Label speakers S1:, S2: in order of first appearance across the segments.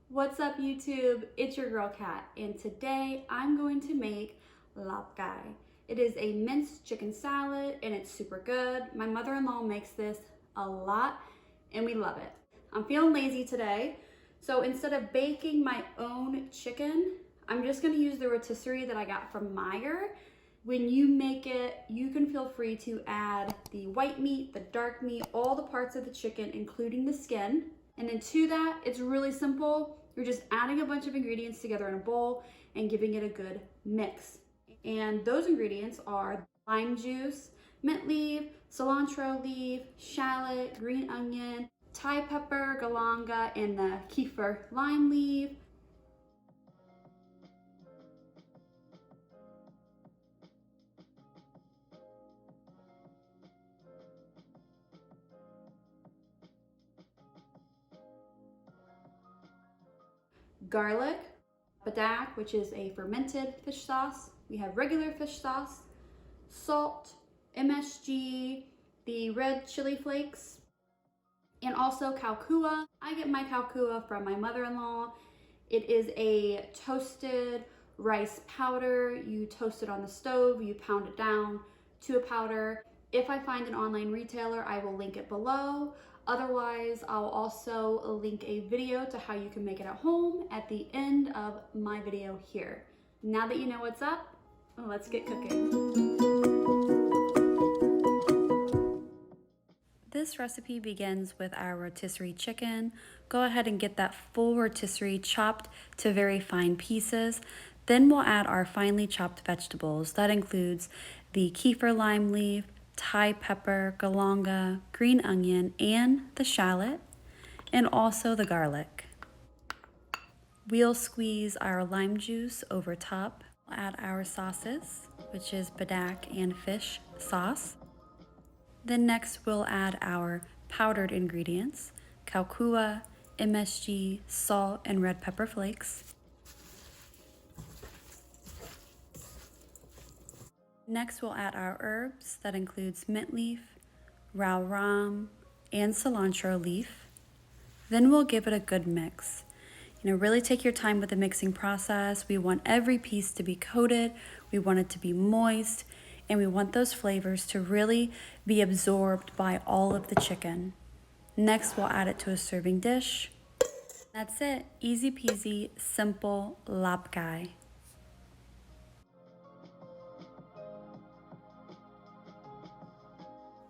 S1: What's up YouTube? It's your girl Kat, and today I'm going to make Laap Gai. It is a minced chicken salad and it's super good. My mother-in-law makes this a lot and we love it. I'm feeling lazy today, so instead of baking my own chicken, I'm just gonna use the rotisserie that I got from Meijer. When you make it, you can feel free to add the white meat, the dark meat, all the parts of the chicken, including the skin. And then to that, it's really simple. You're just adding a bunch of ingredients together in a bowl and giving it a good mix. And those ingredients are lime juice, mint leaf, cilantro leaf, shallot, green onion, Thai pepper, galangal, and the Kaffir lime leaf. Garlic, Padaek, which is a fermented fish sauce. We have regular fish sauce, salt, MSG, the red chili flakes, and also Khao. I get my Khao from my mother-in-law. It is a toasted rice powder. You toast it on the stove, you pound it down to a powder. If I find an online retailer, I will link it below. Otherwise, I'll also link a video to how you can make it at home at the end of my video here. Now that you know what's up, let's get cooking. This recipe begins with our rotisserie chicken. Go ahead and get that full rotisserie chopped to very fine pieces. Then we'll add our finely chopped vegetables. That includes the Kaffir lime leaf, Thai pepper, galangal, green onion, and the shallot, and also the garlic. We'll squeeze our lime juice over top. We'll add our sauces, which is Padaek and fish sauce. Then next we'll add our powdered ingredients, Khao, MSG, salt, and red pepper flakes. Next, we'll add our herbs. That includes mint leaf, Rau Ram, and cilantro leaf. Then we'll give it a good mix. Really take your time with the mixing process. We want every piece to be coated. We want it to be moist, and we want those flavors to really be absorbed by all of the chicken. Next, we'll add it to a serving dish. That's it. Easy peasy, simple Laap Gai.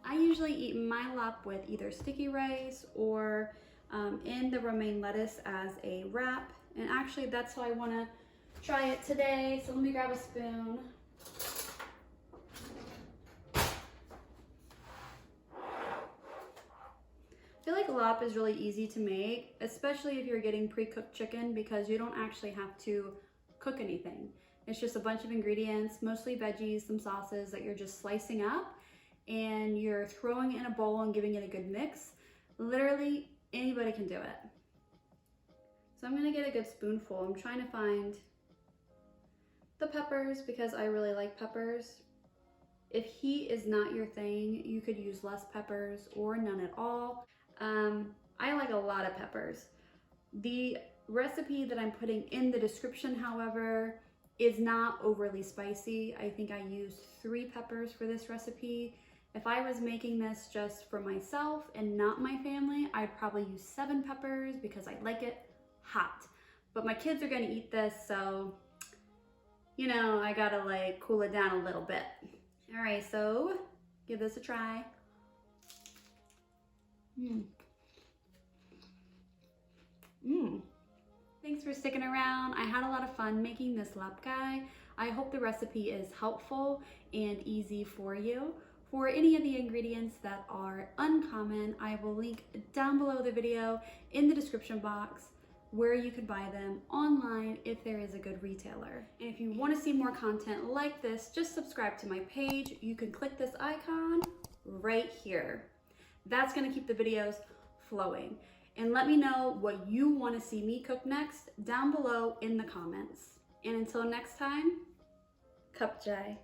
S1: I usually eat my lap with either sticky rice or in the romaine lettuce as a wrap. And actually that's how I want to try it today. So let me grab a spoon. I feel like lap is really easy to make, especially if you're getting pre-cooked chicken, because you don't actually have to cook anything. It's just a bunch of ingredients, mostly veggies, some sauces that you're just slicing up, and you're throwing it in a bowl and giving it a good mix. Literally anybody can do it. So I'm gonna get a good spoonful. I'm trying to find the peppers because I really like peppers. If heat is not your thing, you could use less peppers or none at all. I like a lot of peppers. The recipe that I'm putting in the description, however, is not overly spicy. I think I used 3 peppers for this recipe. If I was making this just for myself and not my family, I'd probably use 7 peppers because I like it hot. But my kids are gonna eat this, so, I gotta like cool it down a little bit. All right, so give this a try. Thanks for sticking around. I had a lot of fun making this Laap Gai. I hope the recipe is helpful and easy for you. For any of the ingredients that are uncommon, I will link down below the video in the description box where you could buy them online if there is a good retailer. And if you want to see more content like this, just subscribe to my page. You can click this icon right here. That's going to keep the videos flowing. And let me know what you want to see me cook next down below in the comments. And until next time, Cup Jai.